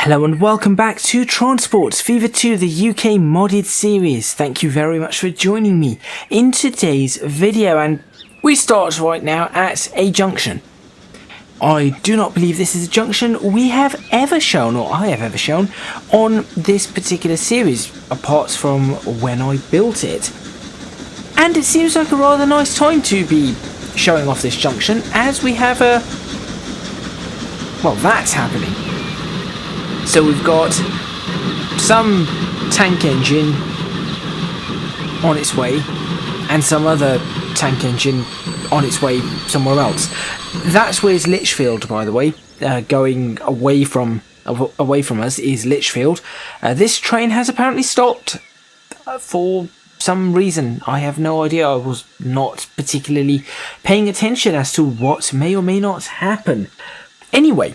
Hello and welcome back to Transports Fever 2, the UK modded series. Thank you very much for joining me in today's video, and we start right now at a junction. I do not believe this is a junction we have ever shown, or I have ever shown, on this particular series, apart from when I built it. And it seems like a rather nice time to be showing off this junction, as we have a... well, that's happening. So we've got some tank engine on its way and some other tank engine on its way somewhere else. That's where's Litchfield, by the way. Going away from us is Litchfield. This train has apparently stopped for some reason. I have no idea. I was not particularly paying attention as to what may or may not happen. Anyway,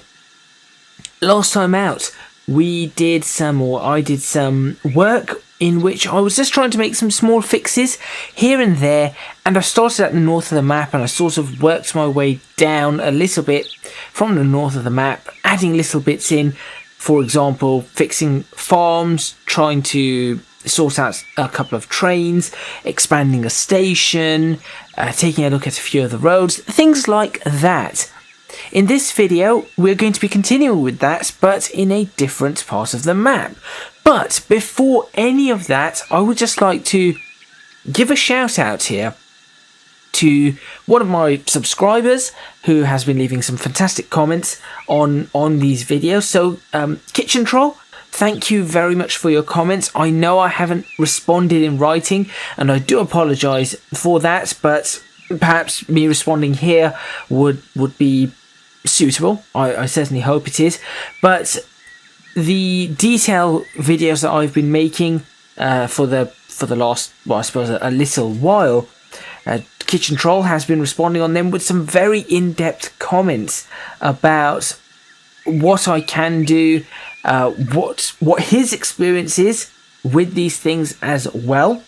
last time out, I did some work in which I was just trying to make some small fixes here and there, and I started at the north of the map and I sort of worked my way down a little bit from the north of the map, adding little bits in, for example, fixing farms, trying to sort out a couple of trains, expanding a station, taking a look at a few of the roads, things like that. In this video, we're going to be continuing with that, but in a different part of the map. But before any of that, I would just like to give a shout out here to one of my subscribers who has been leaving some fantastic comments on these videos. So, Kitchen Troll, thank you very much for your comments. I know I haven't responded in writing, and I do apologise for that, but perhaps me responding here would be suitable. I certainly hope it is. But the detail videos that I've been making for the last, well, I suppose a little while, Kitchen Troll has been responding on them with some very in-depth comments about what I can do, what his experience is with these things as well,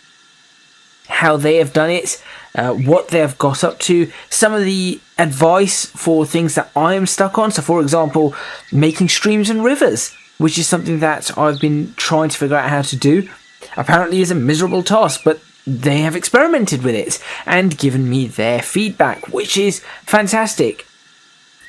how they have done it, what they have got up to, some of the advice for things that I am stuck on. So, for example, making streams and rivers, which is something that I've been trying to figure out how to do. Apparently is a miserable task, but they have experimented with it and given me their feedback, which is fantastic.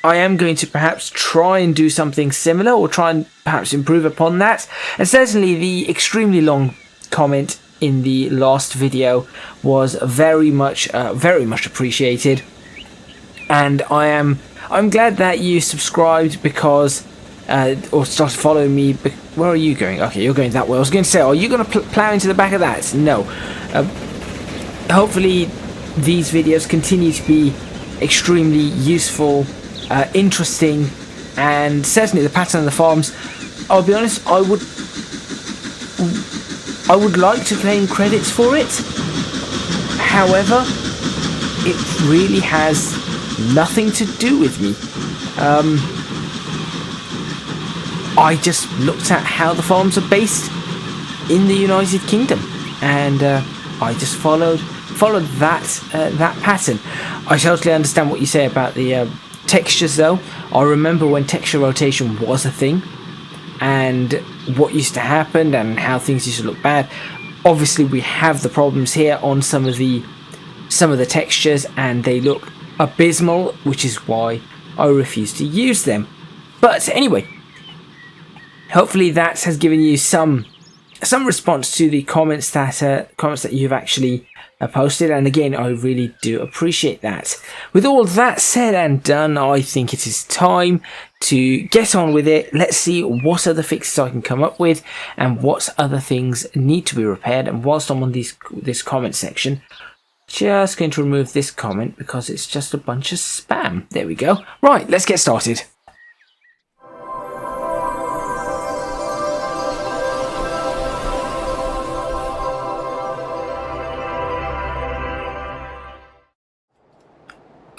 I am going to perhaps try and do something similar, or try and perhaps improve upon that. And certainly the extremely long comment in the last video was very much appreciated, and I'm glad that you subscribed because or started following me. Where are you going? Okay, you're going that way. I was going to say, are you going to plow into the back of that? No. Hopefully these videos continue to be extremely useful, interesting, and certainly the pattern of the farms, I'll be honest, I would like to claim credits for it. However, it really has nothing to do with me. I just looked at how the farms are based in the United Kingdom, and I just followed that pattern. I totally understand what you say about the textures, though. I remember when texture rotation was a thing, and what used to happen and how things used to look bad. Obviously we have the problems here on some of the textures, and they look abysmal, which is why I refuse to use them. But anyway, hopefully that has given you some response to the comments that you've actually posted, and again, I really do appreciate that. With all that said and done, I think it is time to get on with it. Let's see what other fixes I can come up with and what other things need to be repaired. And whilst I'm on this comment section, just going to remove this comment because it's just a bunch of spam. There we go. Right, let's get started.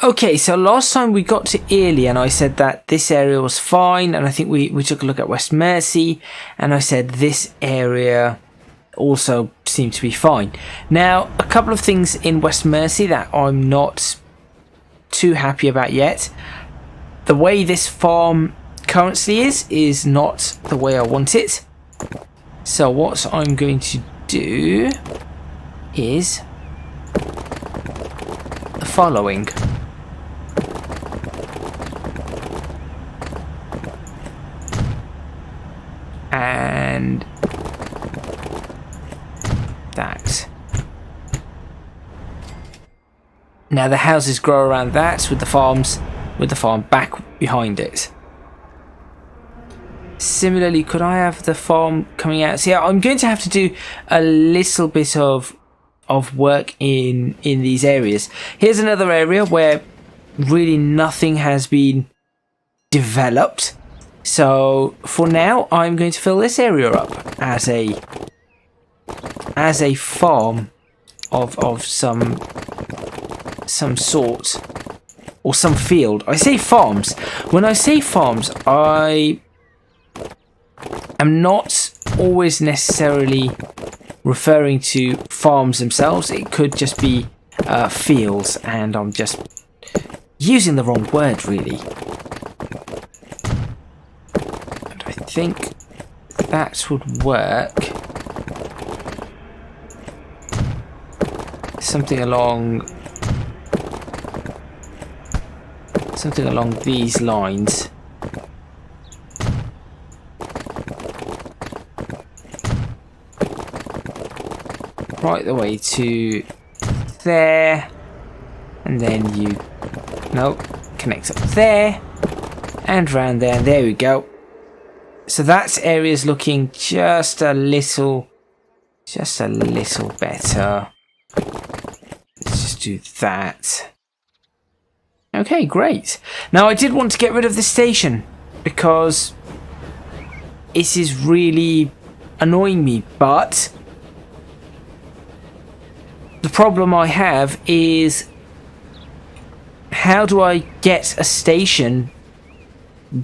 Okay, so last time we got to Early and I said that this area was fine, and I think we took a look at West Mersey and I said this area also seemed to be fine. Now, a couple of things in West Mersey that I'm not too happy about yet. The way this farm currently is not the way I want it. So what I'm going to do is the following. And that. Now the houses grow around that with the farm back behind it. Similarly, could I have the farm coming out? So yeah, I'm going to have to do a little bit of work in these areas. Here's another area where really nothing has been developed. So for now, I'm going to fill this area up as a farm of some sort, or some field. I say farms. When I say farms, I am not always necessarily referring to farms themselves. It could just be fields, and I'm just using the wrong word, really. And I think that would work. Something along these lines. Right the way to there, and then connect up there and round there, and there we go. So that area's looking just a little better. Let's just do that. Okay, great. Now I did want to get rid of this station because it is really annoying me, but the problem I have is, how do I get a station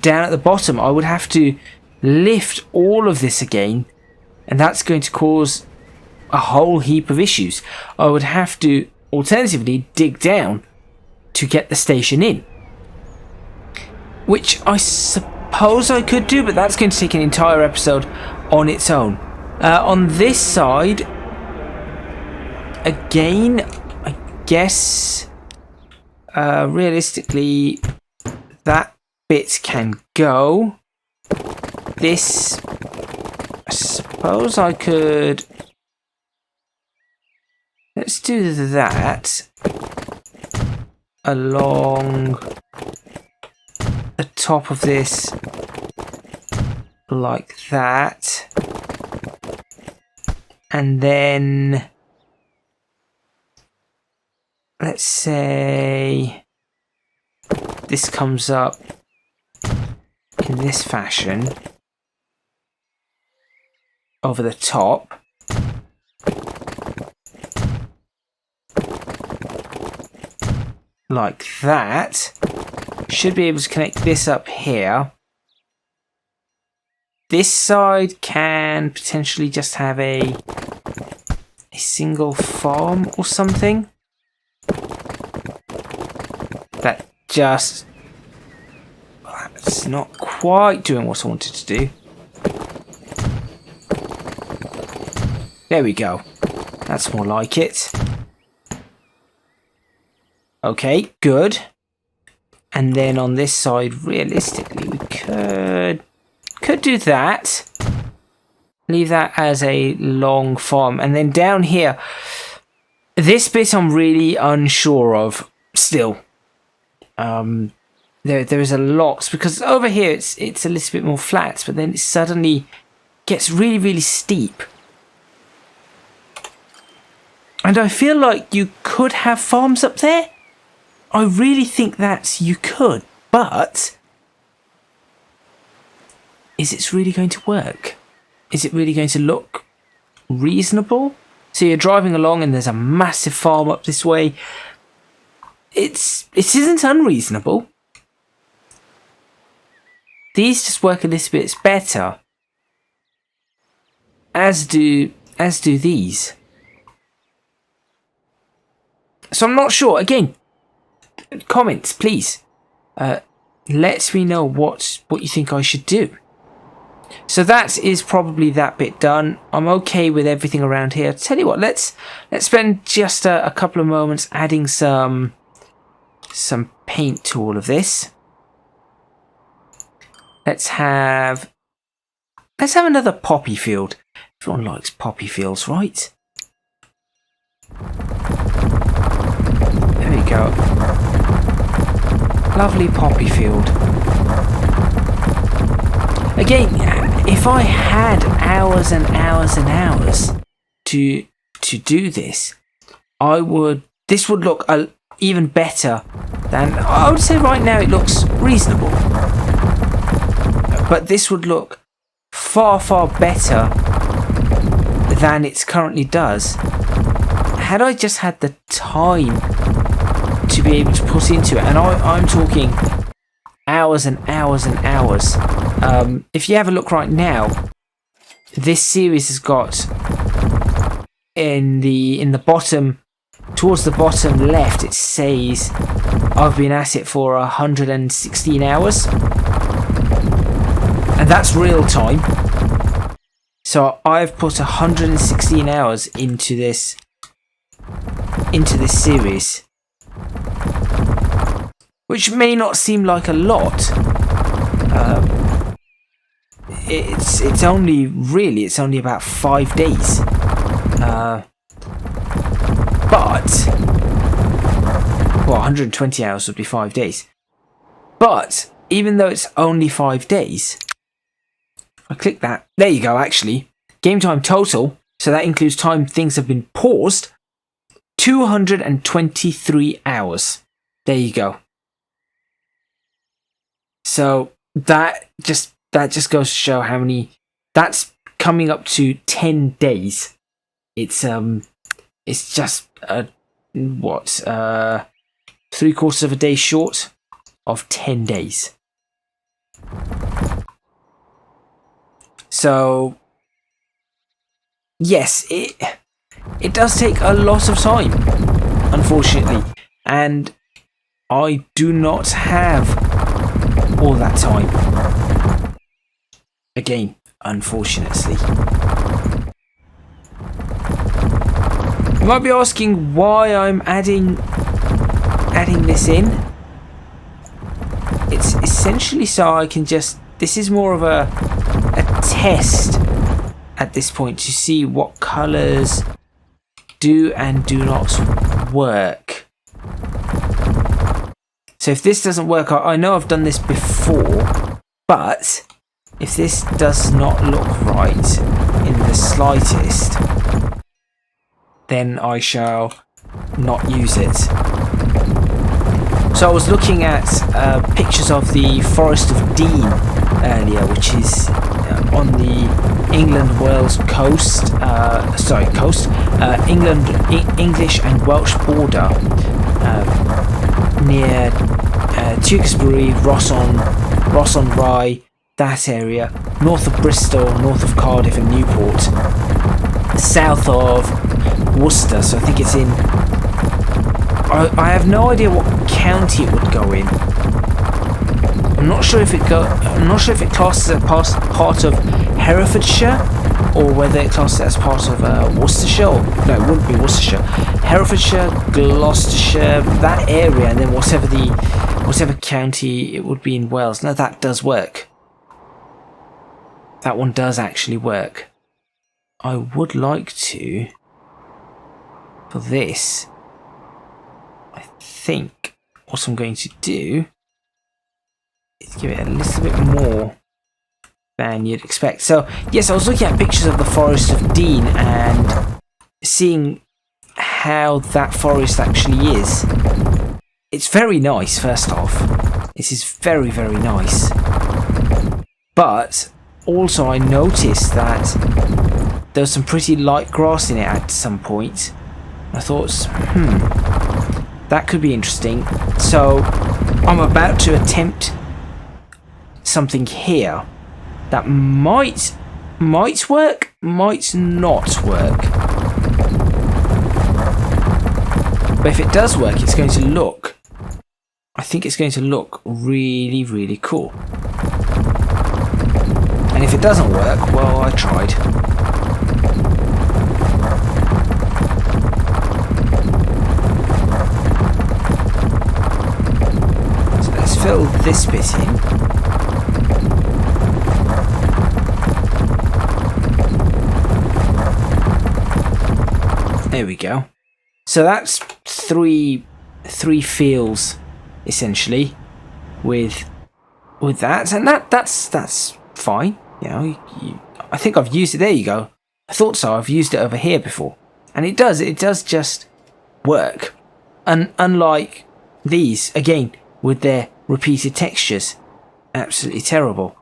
down at the bottom? I would have to lift all of this again, and that's going to cause a whole heap of issues. I would have to alternatively dig down to get the station in, which I suppose I could do, but that's going to take an entire episode on its own. On this side, again, I guess realistically that bit can go. This, I suppose I could. Let's do that along the top of this, like that, and then let's say this comes up in this fashion over the top. Like that. Should be able to connect this up here. This side can potentially just have a single farm or something. That's not quite doing what I wanted to do. There we go. That's more like it. Okay, good. And then on this side, realistically, we could do that. Leave that as a long farm. And then down here, this bit I'm really unsure of still. There is a lot, because over here it's a little bit more flat, but then it suddenly gets really, really steep. And I feel like you could have farms up there. I really think that you could, but is it really going to work? Is it really going to look reasonable? So you're driving along and there's a massive farm up this way. It isn't unreasonable. These just work a little bit better, as do these. So I'm not sure. Again, comments, please. let me know what you think I should do. So that is probably that bit done. I'm okay with everything around here. Tell you what, let's spend just a couple of moments adding some paint to all of this. Let's have another poppy field. Everyone likes poppy fields, right? There we go. Lovely poppy field. Again, if I had hours and hours and hours to do this, this would look even better than, I would say right now it looks reasonable. But this would look far, far better than it currently does had I just had the time to be able to put into it. And I'm talking hours and hours and hours. If you have a look right now, this series has got in the bottom, towards the bottom left, it says I've been at it for 116 hours. And that's real time. So I've put 116 hours into this series, which may not seem like a lot. It's only about 5 days. But 120 hours would be 5 days. But even though it's only 5 days, I click that. There you go, actually. Game time total, so that includes time things have been paused, 223 hours. There you go. So that just goes to show how many. That's coming up to 10 days. It's just 3/4 of a day short of 10 days. So yes, it does take a lot of time, unfortunately, and I do not have all that time. Again, unfortunately. You might be asking why I'm adding this in. It's essentially so I can just. This is more of a test at this point to see what colours do and do not work. So if this doesn't work, I know I've done this before, but if this does not look right in the slightest, then I shall not use it. So I was looking at pictures of the Forest of Dean earlier, which is on the England-Wales coast, English and Welsh border, near Tewkesbury, Ross on Rye, that area, north of Bristol, north of Cardiff and Newport, south of Worcester. So I think it's in. I have no idea what county it would go in. I'm not sure if it classes as part of Herefordshire, or whether it classes as part of Worcestershire. No, it wouldn't be Worcestershire. Herefordshire, Gloucestershire, that area, and then whatever county it would be in Wales. No, that does work. That one does actually work. I would like to, for this, I think what I'm going to do is give it a little bit more than you'd expect. So yes, I was looking at pictures of the Forest of Dean and seeing how that forest actually is. It's very nice, first off. This is very, very nice. But also I noticed that there was some pretty light grass in it at some point. I thought, that could be interesting. So I'm about to attempt something here that might work, might not work. But if it does work, it's going to look I think it's going to look really, really cool. And if it doesn't work, well, I tried. So let's fill this bit in. There we go. So that's three fields essentially with that, and that's fine. You know, I think I've used it. There you go. I thought so. I've used it over here before, and it does just work. And unlike these, again with their repeated textures, absolutely terrible.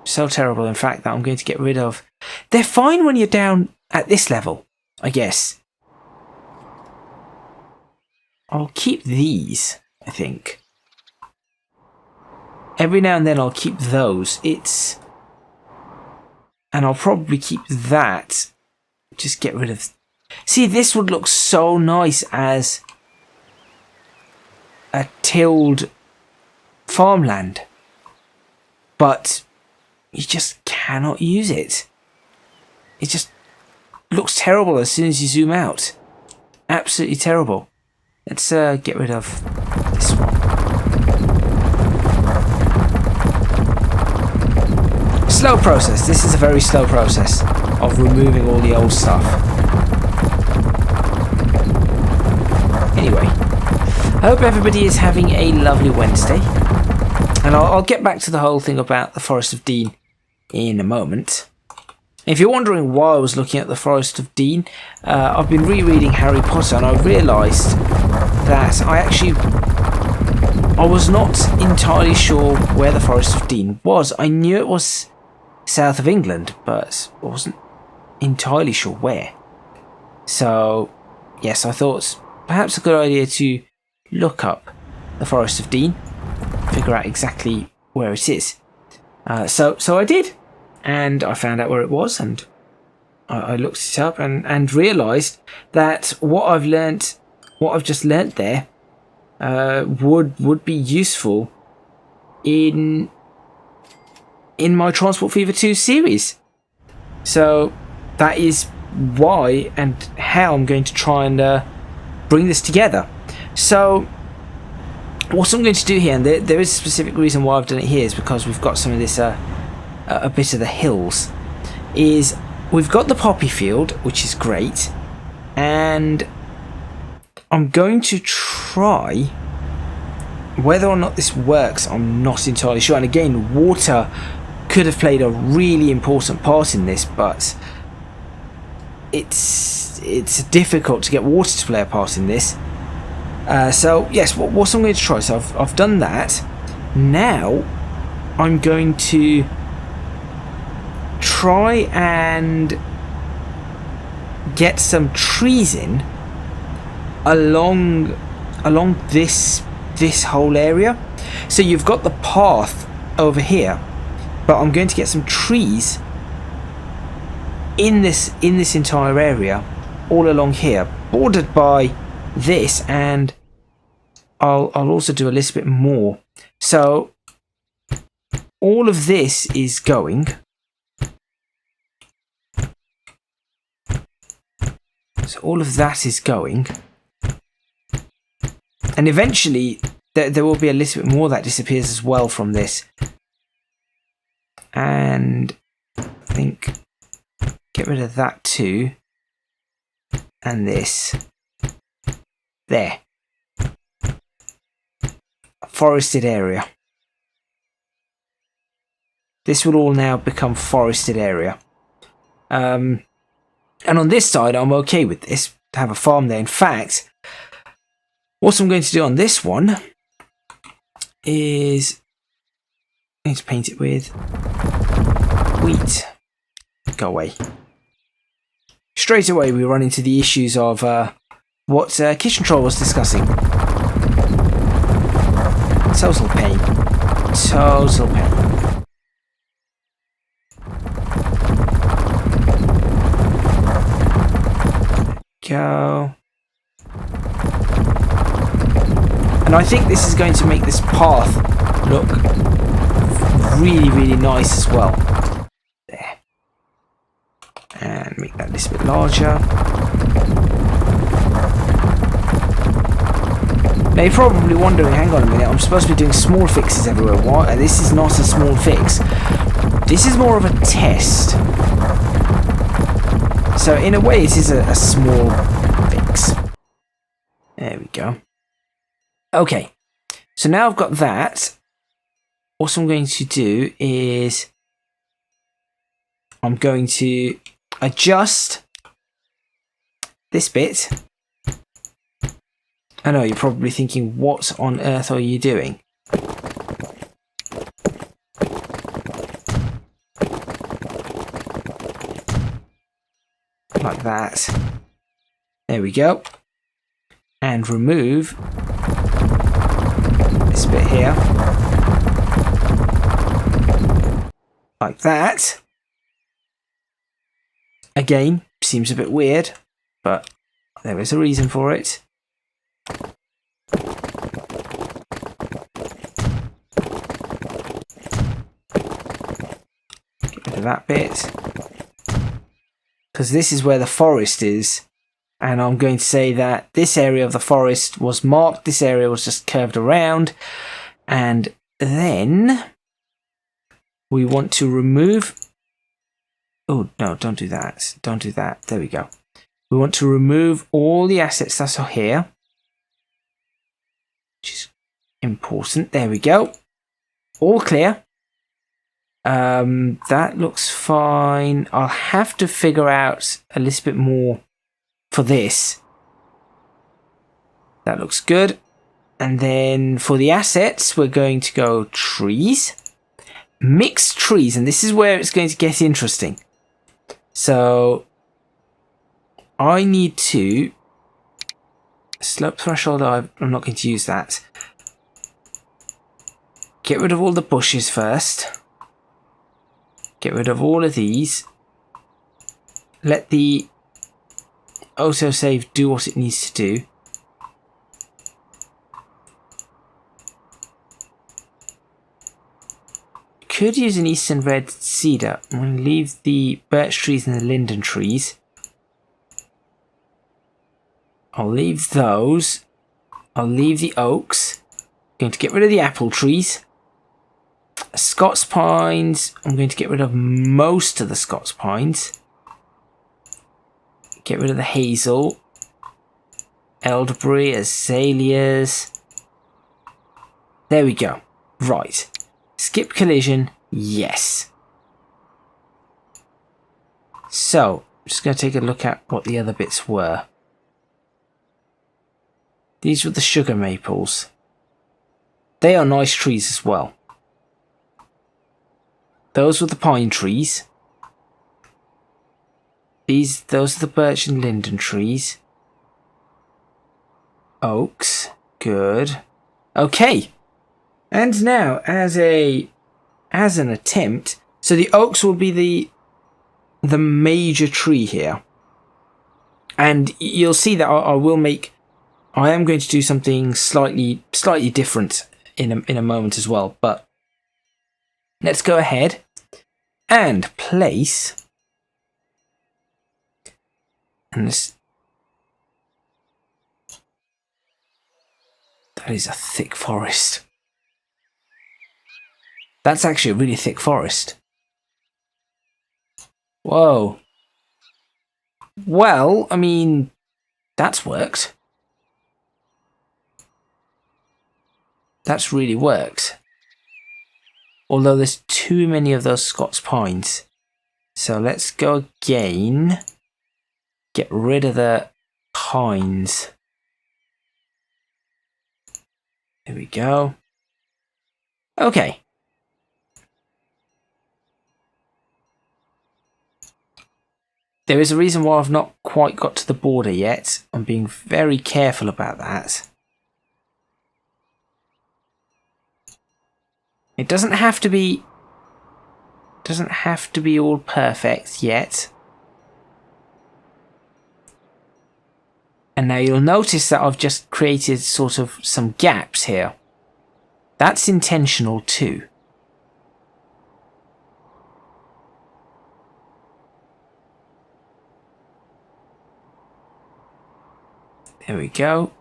So terrible, in fact, that I'm going to get rid of. They're fine when you're down at this level, I guess. I'll keep these, I think. Every now and then I'll keep those. And I'll probably keep that. Just get rid of... See, this would look so nice as a tilled farmland. But you just cannot use it. It just looks terrible as soon as you zoom out. Absolutely terrible. Let's get rid of this one. Slow process. This is a very slow process of removing all the old stuff. Anyway, I hope everybody is having a lovely Wednesday. And I'll get back to the whole thing about the Forest of Dean in a moment. If you're wondering why I was looking at the Forest of Dean, I've been rereading Harry Potter and I realised that I was not entirely sure where the Forest of Dean was. I knew it was south of England, but I wasn't entirely sure where. So, yes, I thought it's perhaps a good idea to look up the Forest of Dean, figure out exactly where it is. So I did, and I found out where it was, and I looked it up and realised that what I've just learnt there would be useful in my Transport Fever 2 series. So that is why and how I'm going to try and bring this together. So what I'm going to do here, and there is a specific reason why I've done it here, is because we've got some of this a bit of the hills. Is we've got the poppy field, which is great, and I'm going to try, whether or not this works, I'm not entirely sure. And again, water could have played a really important part in this, but it's difficult to get water to play a part in this. So yes, what I'm going to try. So I've done that. Now I'm going to try and get some trees in along this whole area. So you've got the path over here, but I'm going to get some trees in this entire area, all along here, bordered by this, and I'll also do a little bit more. So all of this is going. So all of that is going. And eventually there will be a little bit more that disappears as well from this. And I think get rid of that too. And this. There. Forested area. This will all now become forested area. And on this side, I'm okay with this, to have a farm there. In fact, what I'm going to do on this one is I'm going to paint it with wheat. Go away. Straight away, we run into the issues of what Kitchen Troll was discussing. Total pain. Total pain. Go. And I think this is going to make this path look really, really nice as well. There. And make that a little bit larger. Now you're probably wondering, hang on a minute, I'm supposed to be doing small fixes everywhere. What? This is not a small fix. This is more of a test. So in a way it is a small fix. There we go. Okay, so now I've got that. What I'm going to do is I'm going to adjust this bit. I know you're probably thinking, what on earth are you doing? Like that. There we go. And remove this bit here. Like that. Again, seems a bit weird, but there is a reason for it. Get rid of that bit. Because this is where the forest is. And I'm going to say that this area of the forest was marked. This area was just curved around. And then we want to remove... Oh, no, don't do that. Don't do that. There we go. We want to remove all the assets that are here. Which is important. There we go. All clear. That looks fine. I'll have to figure out a little bit more for this. That looks good. And then for the assets, we're going to go trees. Mixed trees. And this is where it's going to get interesting. So I need to slope threshold. I'm not going to use that. Get rid of all the bushes first. Get rid of all of these. Let the autosave do what it needs to do. Could use an eastern red cedar. I'm going to leave the birch trees and the linden trees. I'll leave those. I'll leave the oaks. I'm going to get rid of the apple trees. Scots pines. I'm going to get rid of most of the Scots pines. Get rid of the hazel. Elderberry, azaleas. There we go. Right. Skip collision, yes. So, I'm just going to take a look at what the other bits were. These were the sugar maples. They are nice trees as well. Those were the pine trees. Those are the birch and linden trees. Oaks, good. Okay. And now, as an attempt, so the oaks will be the major tree here, and you'll see that I am going to do something slightly different in a moment as well. But let's go ahead and place, and this. That is a thick forest. That's actually a really thick forest. Whoa. Well, I mean, that's worked. That's really worked. Although there's too many of those Scots pines. So let's go again. Get rid of the pines. There we go. Okay. There is a reason why I've not quite got to the border yet. I'm being very careful about that. It doesn't have to be all perfect yet. And now you'll notice that I've just created sort of some gaps here. That's intentional too. There we go.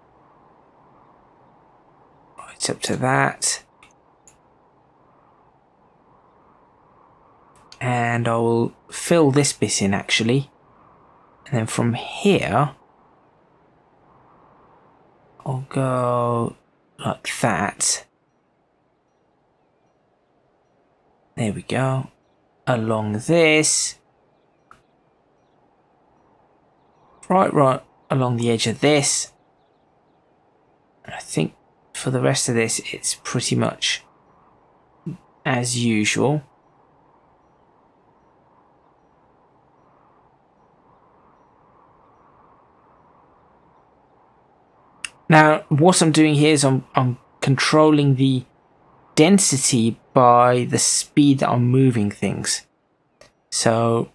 Right up to that. And I'll fill this bit in actually. And then from here, I'll go like that. There we go. Along this. Right along the edge of this. I think for the rest of this, it's pretty much as usual. Now, what I'm doing here is I'm controlling the density by the speed that I'm moving things. So,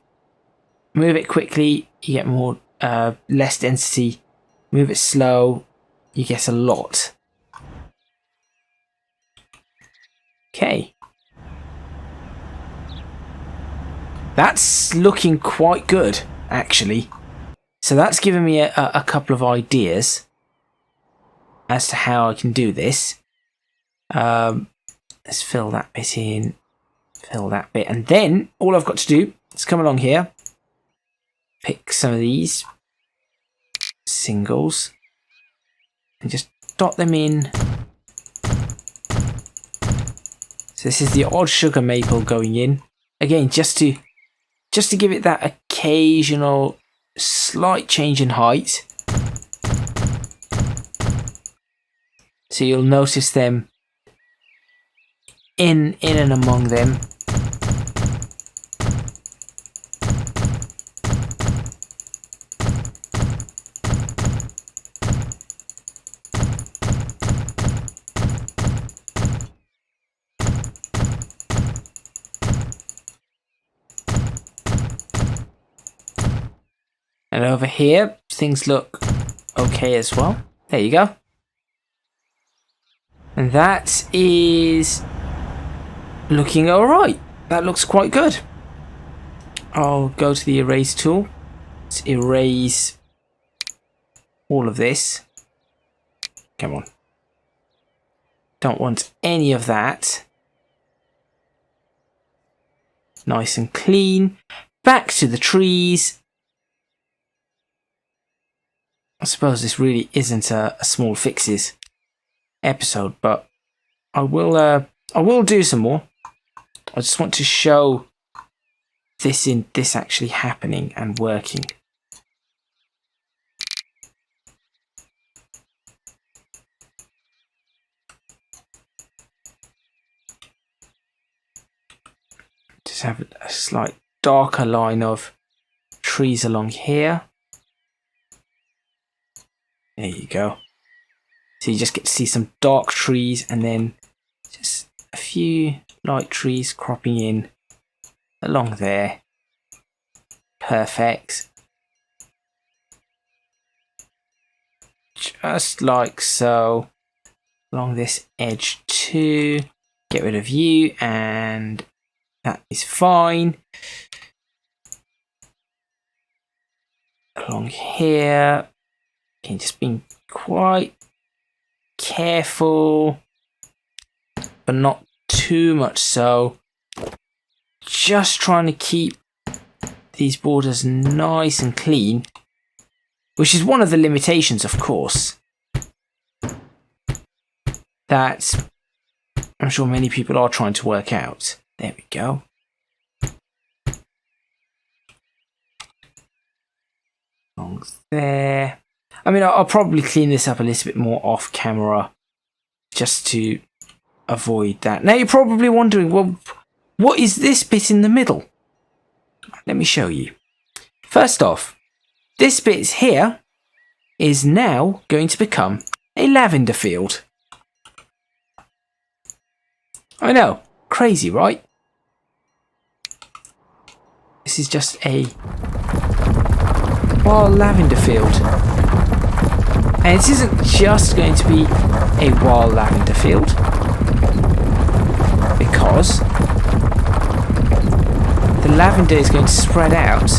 move it quickly, you get more less density. Move it slow, you get a lot. Okay. That's looking quite good, actually. So that's given me a couple of ideas as to how I can do this. Let's fill that bit in, fill that bit, and then all I've got to do is come along here, pick some of these singles, and just dot them in. So this is the odd sugar maple going in again, just to give it that occasional slight change in height. So you'll notice them in and among them. And over here, things look okay as well. There you go. And that is looking alright. That looks quite good. I'll go to the erase tool. Let's erase all of this. Come on. Don't want any of that. Nice and clean. Back to the trees. I suppose this really isn't a small fixes episode, but I will do some more. I just want to show this actually happening and working. Just have a slight darker line of trees along here. There you go. So you just get to see some dark trees and then just a few light trees cropping in along there. Perfect. Just like so. Along this edge too. Get rid of you and that is fine. Along here. Okay, just being quite careful, but not too much so. Just trying to keep these borders nice and clean, which is one of the limitations, of course, that I'm sure many people are trying to work out. There we go. Along there. I mean, I'll probably clean this up a little bit more off camera just to avoid that. Now you're probably wondering, well, what is this bit in the middle? Let me show you. First off, this bit here is now going to become a lavender field. I know, crazy, right? This is just a wild lavender field. And it isn't just going to be a wild lavender field, because the lavender is going to spread out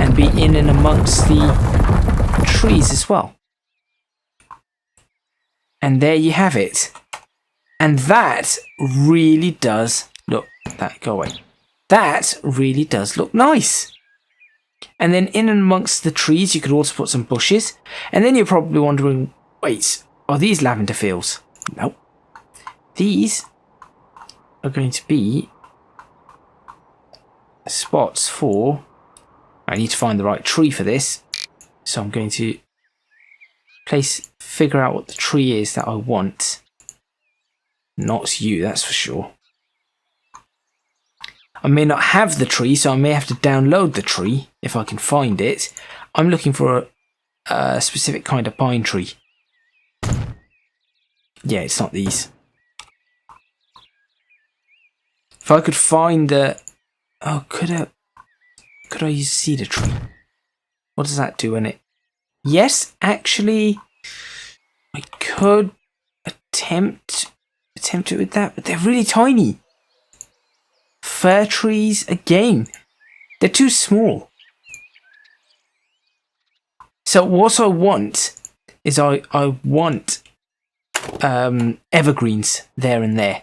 and be in and amongst the trees as well. And there you have it. And that really does look, go away. That really does look nice. And then in and amongst the trees, you could also put some bushes. And then you're probably wondering, wait, are these lavender fields? No. These are going to be spots for... I need to find the right tree for this. So I'm going to figure out what the tree is that I want. Not you, that's for sure. I may not have the tree, so I may have to download the tree if I can find it. I'm looking for a specific kind of pine tree. Yeah, it's not these. If I could find the... Oh, could I use cedar tree? What does that do in it? Yes, actually, I could attempt it with that, but they're really tiny. Fir trees, again, they're too small. So what I want is I want evergreens there and there.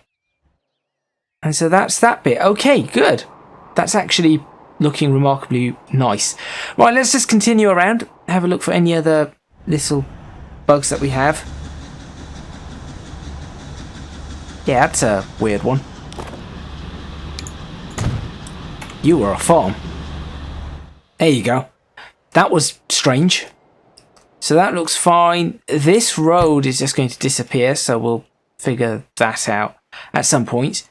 And so that's that bit. Okay, good. That's actually looking remarkably nice. Right, let's just continue around, have a look for any other little bugs that we have. Yeah, that's a weird one. You were a farm. There you go. That was strange. So that looks fine. This road is just going to disappear, so we'll figure that out at some point.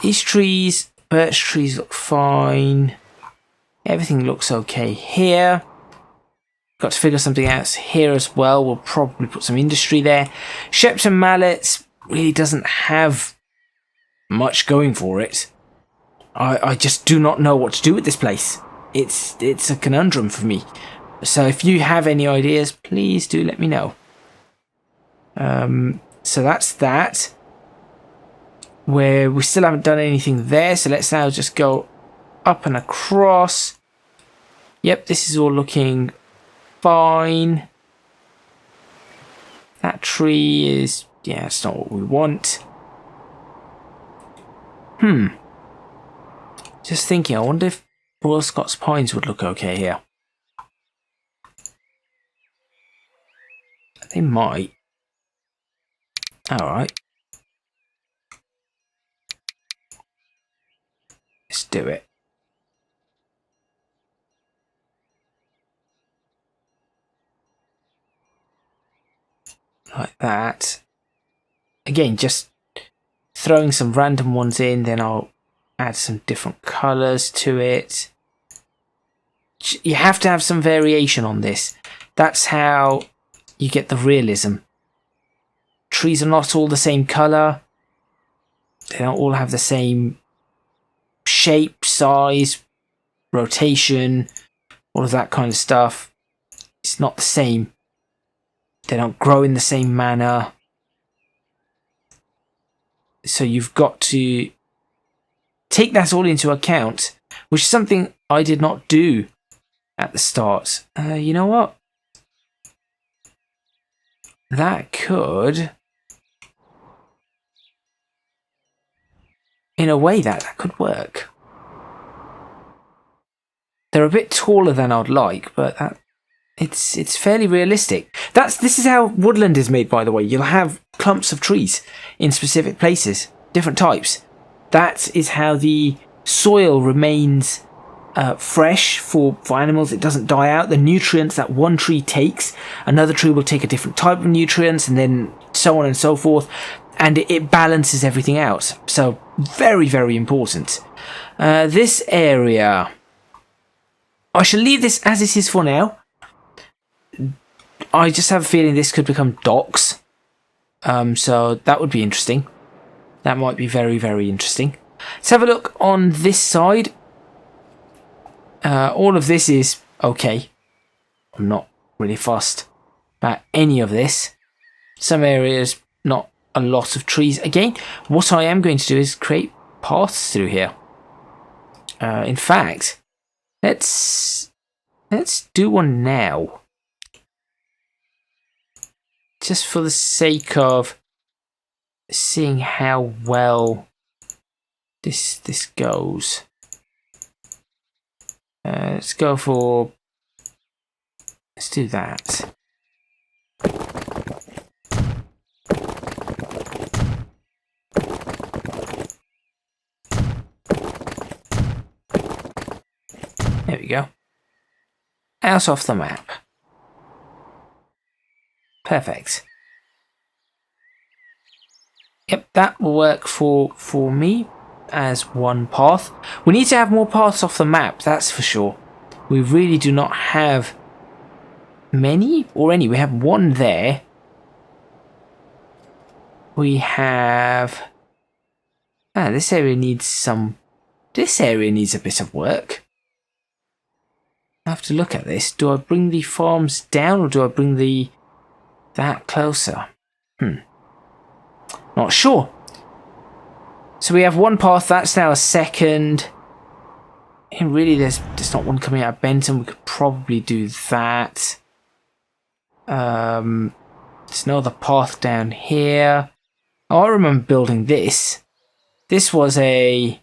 These trees, birch trees look fine. Everything looks okay here. Got to figure something out here as well. We'll probably put some industry there. Shepton Mallets really doesn't have much going for it. I just do not know what to do with this place. It's a conundrum for me. So if you have any ideas, please do let me know. So that's that. Where we still haven't done anything there, so let's now just go up and across. Yep, this is all looking fine. That tree is... yeah, it's not what we want. Just thinking, I wonder if Royal Scots Pines would look okay here. They might. Alright. Let's do it. Like that. Again, just throwing some random ones in, then I'll add some different colours to it. You have to have some variation on this. That's how you get the realism. Trees are not all the same colour. They don't all have the same shape, size, rotation, all of that kind of stuff. It's not the same. They don't grow in the same manner. So you've got to take that all into account, which is something I did not do at the start. You know what? That could... in a way, that could work. They're a bit taller than I'd like, but it's fairly realistic. This is how woodland is made, by the way. You'll have clumps of trees in specific places, different types. That is how the soil remains fresh for animals. It doesn't die out. The nutrients that one tree takes, another tree will take a different type of nutrients, and then so on and so forth. And it balances everything out. So very, very important. This area, I shall leave this as it is for now. I just have a feeling this could become docks. So that would be interesting. That might be very, very interesting. Let's have a look on this side. All of this is okay. I'm not really fussed. about any of this. Some areas, not a lot of trees. Again, what I am going to do is create paths through here. In fact, let's do one now. Just for the sake of seeing how well this goes. Let's go for... Let's do that. There we go. Out off the map. Perfect. Yep, that will work for me as one path. We need to have more paths off the map, that's for sure. We really do not have many or any. We have one there. We have... this area needs some... This area needs a bit of work. I have to look at this. Do I bring the farms down or do I bring that closer? Not sure. So we have one path, that's now a second. And really there's not one coming out of Benton. We could probably do that. There's no other path down here. Oh, I remember building this. This was a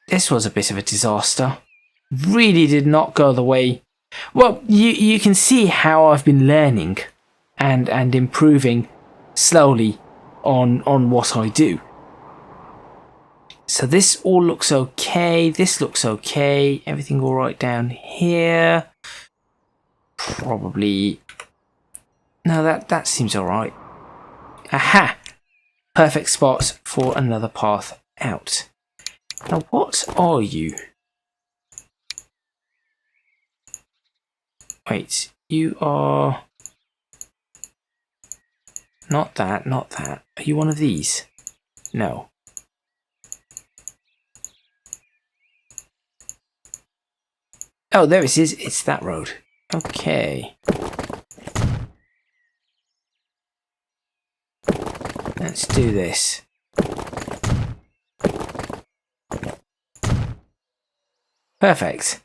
bit of a disaster. Really did not go the way... Well, you can see how I've been learning and improving slowly on what I do. So this all looks okay. This looks okay. Everything all right down here. Probably... No, that seems all right. Aha! Perfect spot for another path out. Now, what are you? Wait, you are... Not that, not that. Are you one of these? No. Oh, there it is. It's that road. Okay. Let's do this. Perfect.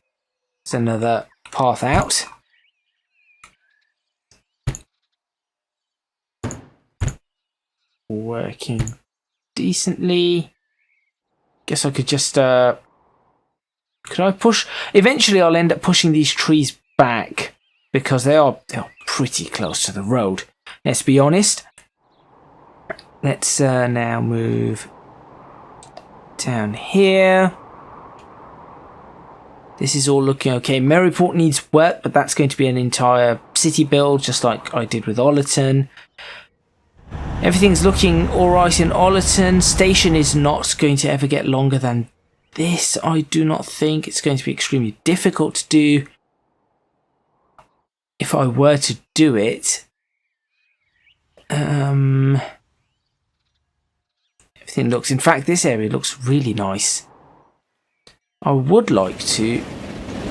It's another path out. Working decently. Guess I could just could I push? Eventually I'll end up pushing these trees back because they're pretty close to the road. Let's be honest. Let's now move down here. This is all looking okay. Maryport needs work, but that's going to be an entire city build, just like I did with Ollerton. Everything's looking alright in Ollerton. Station is not going to ever get longer than this, I do not think. It's going to be extremely difficult to do. If I were to do it... everything looks... In fact, this area looks really nice. I would like to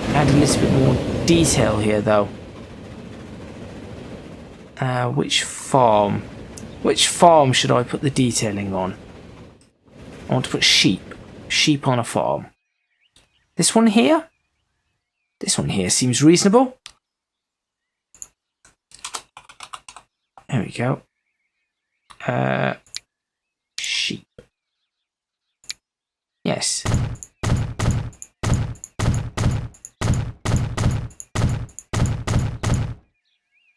add a little bit more detail here, though. Which farm? Which farm should I put the detailing on? I want to put sheep. Sheep on a farm. This one here? This one here seems reasonable. There we go. Sheep. Yes.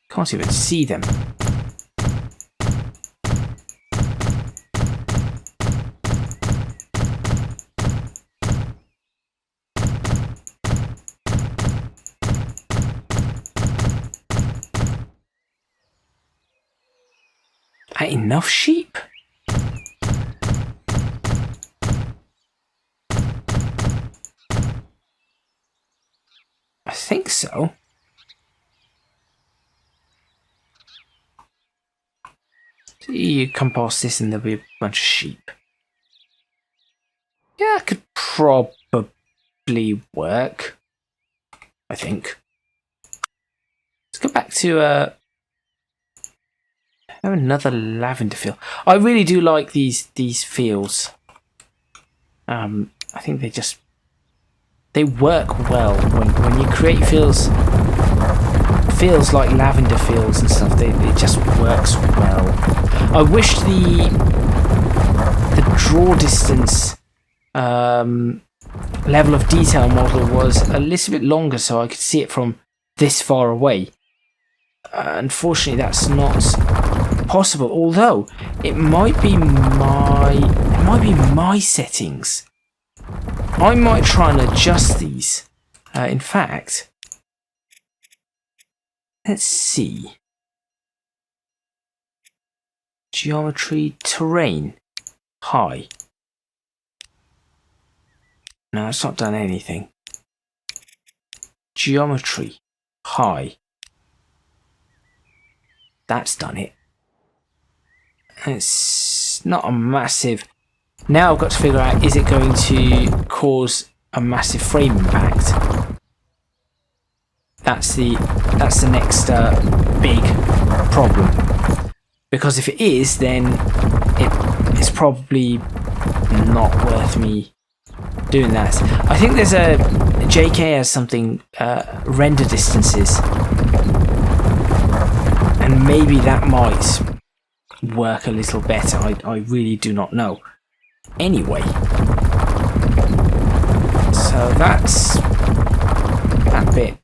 Can't even see them. Enough sheep? I think so. You come past this and there'll be a bunch of sheep. Yeah, it could probably work. I think. Let's go back to have another lavender field. I really do like these fields. I think they work well when you create fields like lavender fields and stuff. It just works well. I wish the draw distance level of detail model was a little bit longer so I could see it from this far away. Unfortunately, that's not possible. Although it might be my settings. I might try and adjust these. In fact, let's see. Geometry, terrain, high. No, it's not done anything. Geometry, high. That's done it. It's not a massive... Now I've got to figure out, is it going to cause a massive frame impact? That's the next big problem. Because if it is, then it's probably not worth me doing that. I think there's a JK has something render distances, and maybe that might work a little better. I really do not know. Anyway, so that's that bit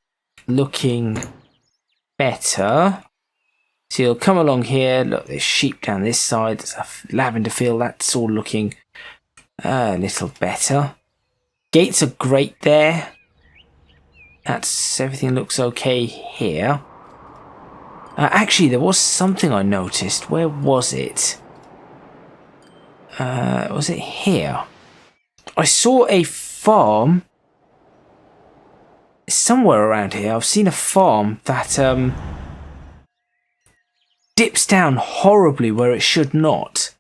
looking better. So you'll come along here. Look, there's sheep down this side. There's a lavender field. That's all looking a little better. Gates are great there. Everything looks okay here. Actually, there was something I noticed. Where was it? Was it here? I saw a farm somewhere around here. I've seen a farm that dips down horribly where it should not.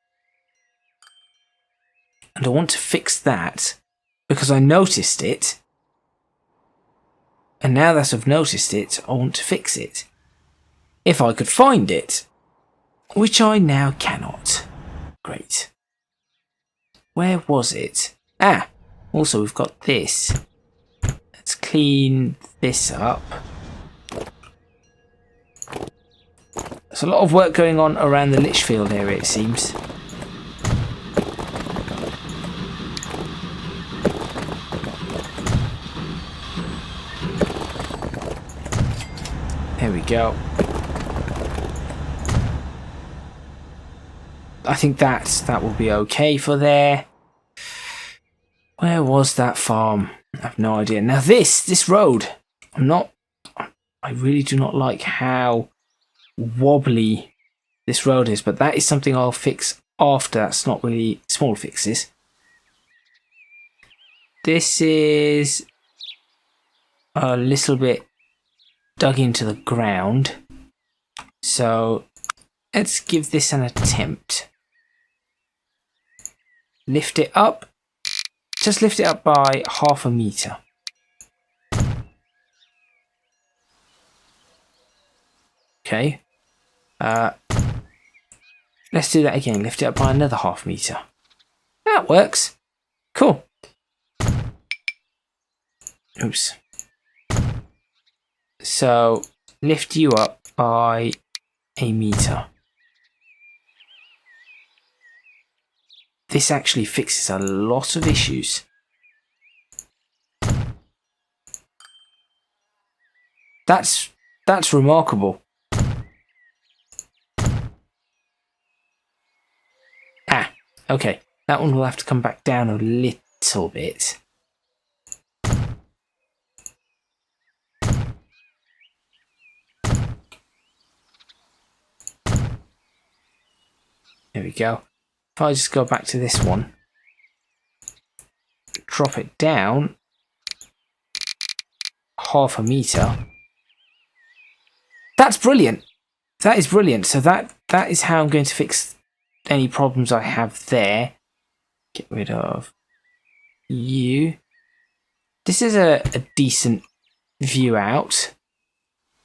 And I want to fix that because I noticed it. And now that I've noticed it, I want to fix it. If I could find it, which I now cannot. Great. Where was it? Ah, also we've got this. Let's clean this up. There's a lot of work going on around the Litchfield area, it seems. There we go. I think that will be okay for there. Where was that farm? I have no idea. Now this road, I really do not like how wobbly this road is, but that is something I'll fix after. That's not really small fixes. This is a little bit dug into the ground, so let's give this an attempt. Lift it up. Just lift it up by 0.5 meter. Okay. Let's do that again. Lift it up by another 0.5 meter. That works. Cool. Oops. So lift you up by 1 meter. This actually fixes a lot of issues. That's remarkable. Ah, okay. That one will have to come back down a little bit. There we go. If I just go back to this one, drop it down 0.5 meter. That's brilliant. That is brilliant. So that is how I'm going to fix any problems I have there. Get rid of you. This is a decent view out.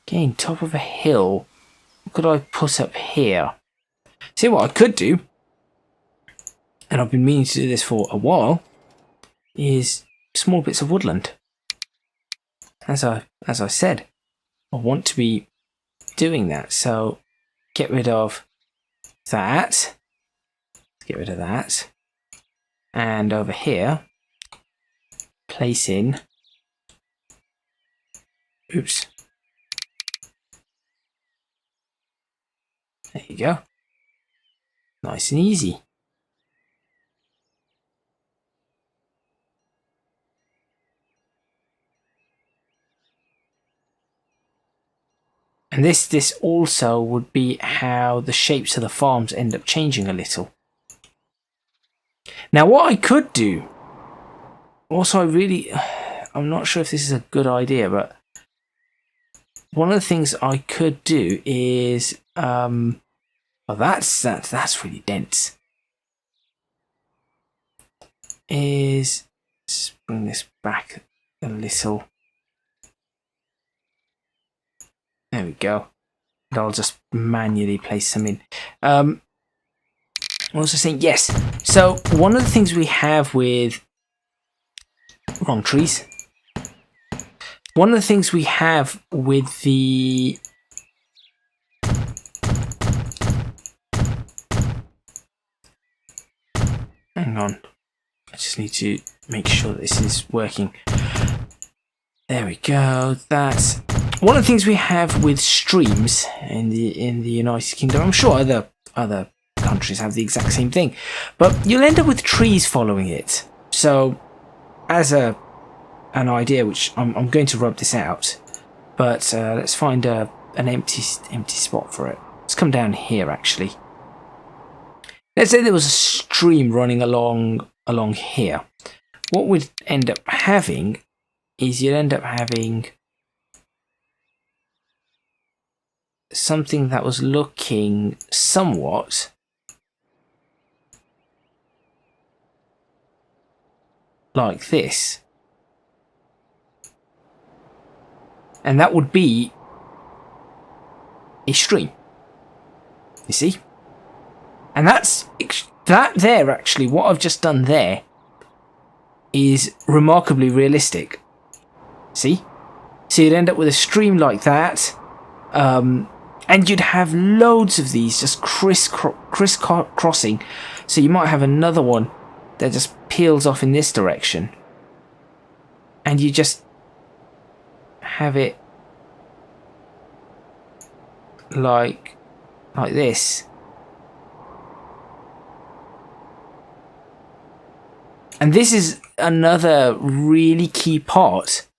Again, top of a hill. What could I put up here? See what I could do, and I've been meaning to do this for a while, is small bits of woodland. As I said, I want to be doing that. So get rid of that. Get rid of that. And over here, place in. Oops. There you go. Nice and easy. And this also would be how the shapes of the farms end up changing a little. Now what I could do, also I'm not sure if this is a good idea, but one of the things I could do is, well, that's really dense. Let's bring this back a little. There we go. And I'll just manually place some in. I'm also saying yes. So one of the things we have with wrong trees. One of the things we have with the hang on. I just need to make sure that this is working. There we go. That's one of the things we have with streams in the United Kingdom. I'm sure other countries have the exact same thing, but you'll end up with trees following it. So, as an idea, which I'm going to rub this out, but let's find an empty spot for it. Let's come down here actually. Let's say there was a stream running along here. What we'd end up having is you'd end up having something that was looking somewhat like this. And that would be a stream. You see? And that there, actually, what I've just done there is remarkably realistic. See? So you'd end up with a stream like that, and you'd have loads of these just crisscrossing. So you might have another one that just peels off in this direction, and you just have it like this. And this is another really key part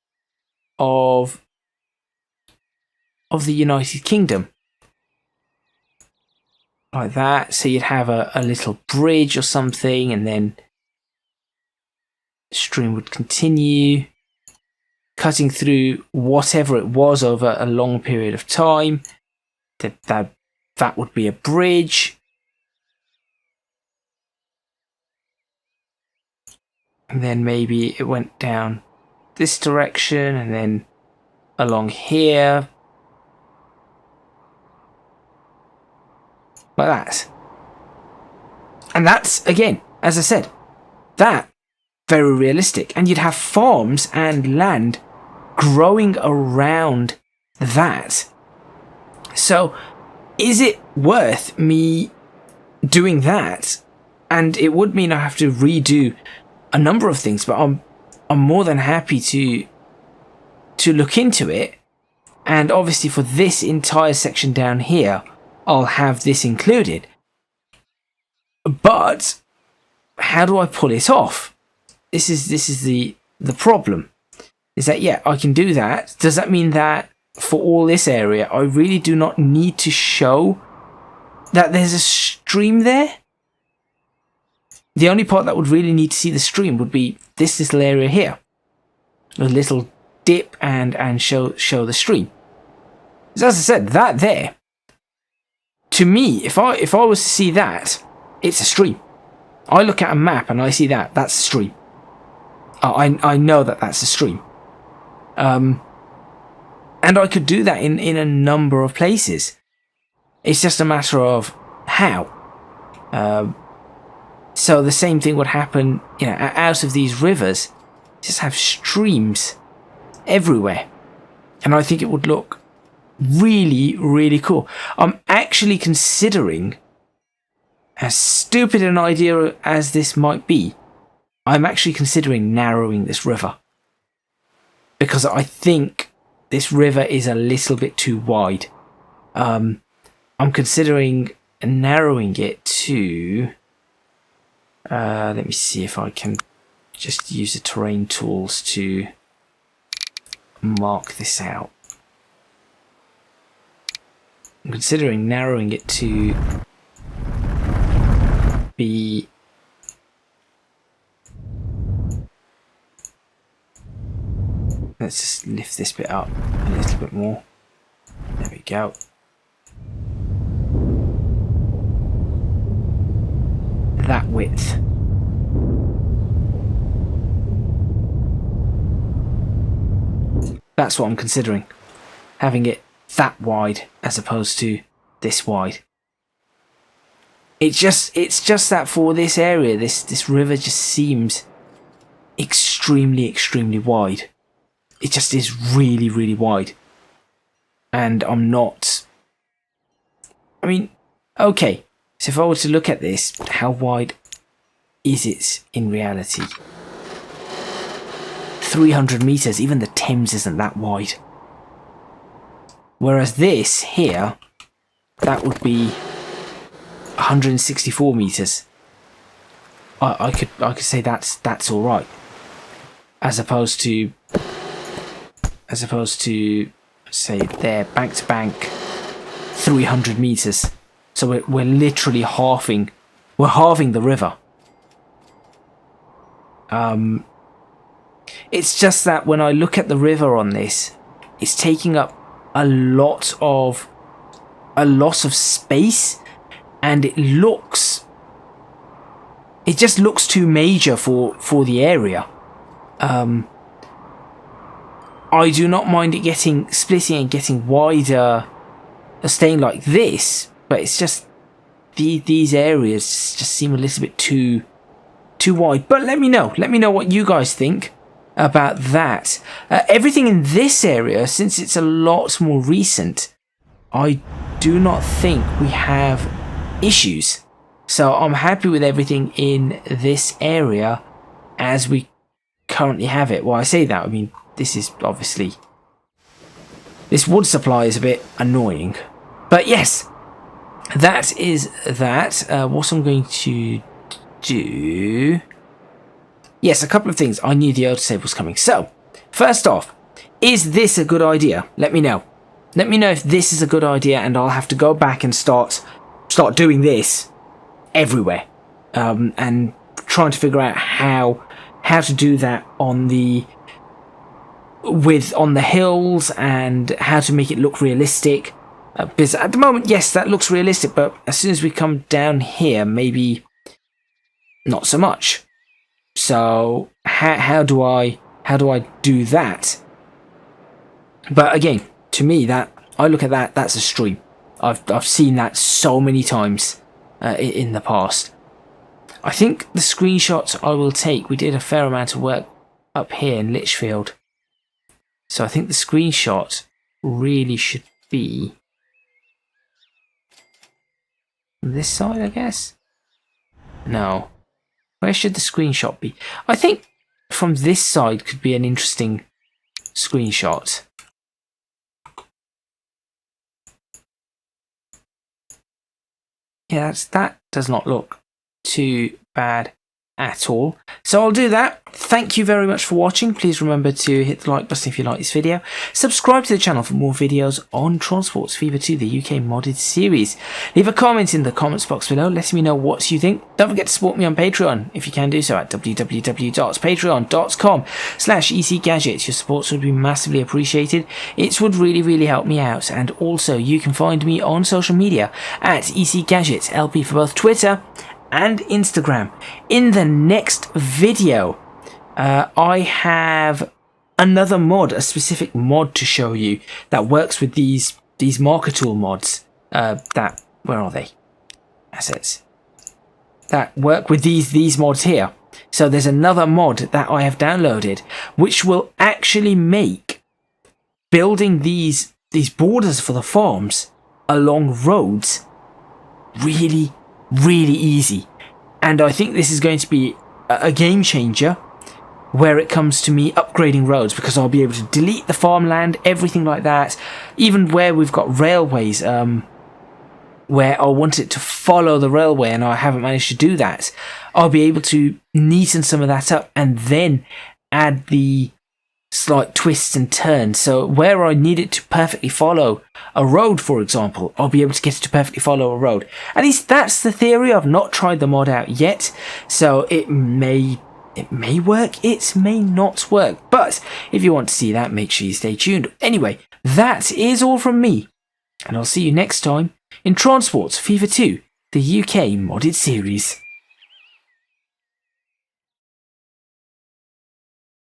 of the United Kingdom. Like that. So you'd have a little bridge or something, and then the stream would continue, cutting through whatever it was over a long period of time. That would be a bridge. And then maybe it went down this direction and then along here. Like that. And that's, again, as I said, that very realistic. And you'd have farms and land growing around that. So, is it worth me doing that? And it would mean I have to redo a number of things, but I'm more than happy to look into it. And obviously for this entire section down here, I'll have this included. But how do I pull it off? This is the problem. Is that, yeah, I can do that. Does that mean that for all this area, I really do not need to show that there's a stream there? The only part that would really need to see the stream would be this little area here. A little dip and show the stream. So as I said, that there, to me, if I was to see that, it's a stream. I look at a map and I see that's a stream. I know that's a stream. And I could do that in a number of places. It's just a matter of how. So the same thing would happen, you know, out of these rivers. Just have streams everywhere. And I think it would look really, really cool. I'm actually considering, as stupid an idea as this might be, I'm actually considering narrowing this river. Because I think this river is a little bit too wide. I'm considering narrowing it to... let me see if I can just use the terrain tools to mark this out. I'm considering narrowing it to be... Let's just lift this bit up a little bit more. There we go. That width. That's what I'm considering. Having it that wide as opposed to this wide. It's just that for this area, this river just seems extremely, extremely wide. It just is really, really wide. And I'm not... I mean, okay. So if I were to look at this, how wide is it in reality? 300 meters. Even the Thames isn't that wide. Whereas this here, that would be 164 meters. I could say that's all right. As opposed to say there, bank to bank, 300 meters. So we're literally halving the river. It's just that when I look at the river on this, it's taking up a lot of space, and it just looks too major for the area. I do not mind it splitting and getting wider, staying like this, but it's just these areas just seem a little bit too wide. But let me know what you guys think about that. Everything in this area, since it's a lot more recent, I do not think we have issues. So I'm happy with everything in this area as we currently have it. Well, I say that, I mean, this is obviously... This wood supply is a bit annoying. But yes, that is that. What I'm going to do... Yes, a couple of things. I knew the autosave was coming. So, first off, is this a good idea? Let me know. Let me know if this is a good idea, and I'll have to go back and start doing this everywhere. And trying to figure out how to do that on the hills, and how to make it look realistic. Because at the moment, yes, that looks realistic, but as soon as we come down here, maybe not so much. So how do I do that? But again, to me, that I look at that's a stream. I've seen that so many times in the past. I think the screenshots I will take, we did a fair amount of work up here in Litchfield. So I think the screenshot really should be this side, I guess. No. Where should the screenshot be? I think from this side could be an interesting screenshot. Yeah, that does not look too bad at all. So I'll do that. Thank you very much for watching. Please remember to hit the like button if you like this video. Subscribe to the channel for more videos on Transports Fever 2, the UK modded series. Leave a comment in the comments box below letting me know what you think. Don't forget to support me on Patreon if you can do so at www.patreon.com/ECGadget. Your support would be massively appreciated. It would really help me out. And also you can find me on social media at ECGadget LP for both Twitter and Instagram. In the next video, I have another mod, a specific mod to show you that works with these marker tool mods. Where are they? Assets. That work with these mods here. So there's another mod that I have downloaded, which will actually make building these borders for the farms along roads really, really easy. And I think this is going to be a game changer where it comes to me upgrading roads, because I'll be able to delete the farmland, everything like that. Even where we've got railways, where I want it to follow the railway and I haven't managed to do that, I'll be able to neaten some of that up and then add the slight twists and turns. So where I need it to perfectly follow a road, for example, I'll be able to get it to perfectly follow a road. At least that's the theory. I've not tried the mod out yet, so it may work, it may not work. But if you want to see that, make sure you stay tuned. Anyway, that is all from me, and I'll see you next time in Transports FIFA 2, the UK modded series.